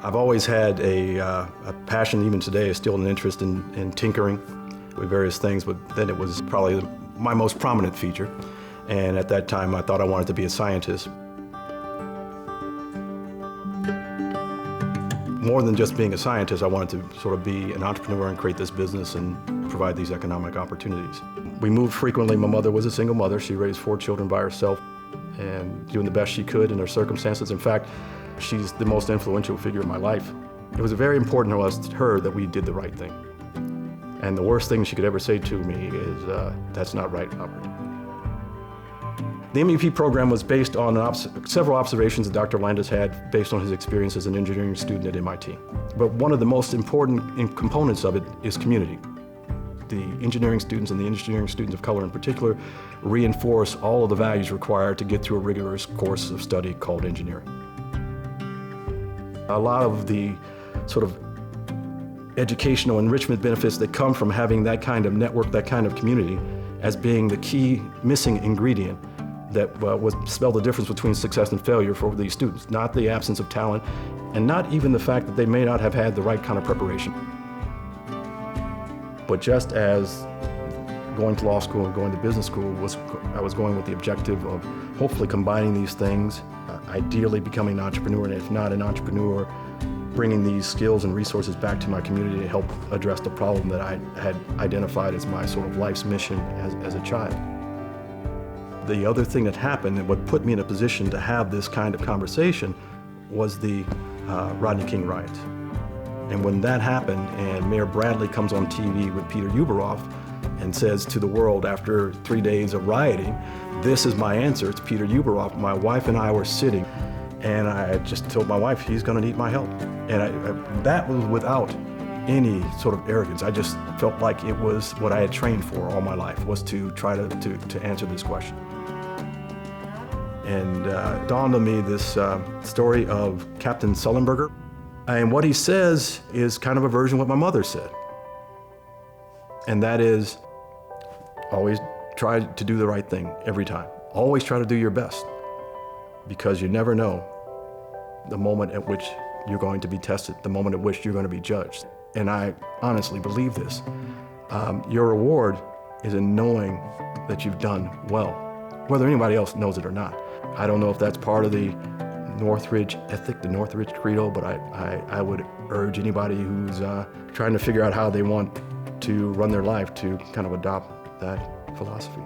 I've always had a passion, even today, still an interest in tinkering with various things, but then it was probably my most prominent feature. And at that time, I thought I wanted to be a scientist. More than just being a scientist, I wanted to sort of be an entrepreneur and create this business and provide these economic opportunities. We moved frequently. My mother was a single mother. She raised 4 children by herself and doing the best she could in her circumstances. In fact, she's the most influential figure in my life. It was very important to her that we did the right thing. And the worst thing she could ever say to me is, that's not right, Robert. The MEP program was based on several observations that Dr. Landis had based on his experience as an engineering student at MIT. But one of the most important components of it is community. The engineering students and the engineering students of color in particular reinforce all of the values required to get through a rigorous course of study called engineering. A lot of the sort of educational enrichment benefits that come from having that kind of network, that kind of community, as being the key missing ingredient that would spell the difference between success and failure for these students. Not the absence of talent, and not even the fact that they may not have had the right kind of preparation. But just as going to law school and going to business school, I was going with the objective of hopefully combining these things, ideally becoming an entrepreneur, and if not an entrepreneur, bringing these skills and resources back to my community to help address the problem that I had identified as my sort of life's mission as a child. The other thing that happened and what put me in a position to have this kind of conversation was the Rodney King riots. And when that happened and Mayor Bradley comes on TV with Peter Uberoff and says to the world after 3 days of rioting, "This is my answer, it's Peter Uberoff," my wife and I were sitting and I just told my wife, he's gonna need my help. And that was without any sort of arrogance. I just felt like it was what I had trained for all my life, was to try to answer this question. And dawned on me this story of Captain Sullenberger. And what he says is kind of a version of what my mother said. And that is, always try to do the right thing every time. Always try to do your best, because you never know the moment at which you're going to be tested, the moment at which you're going to be judged. And I honestly believe this. Your reward is in knowing that you've done well, whether anybody else knows it or not. I don't know if that's part of the Northridge ethic, the Northridge credo, but I would urge anybody who's trying to figure out how they want to run their life to kind of adopt that philosophy.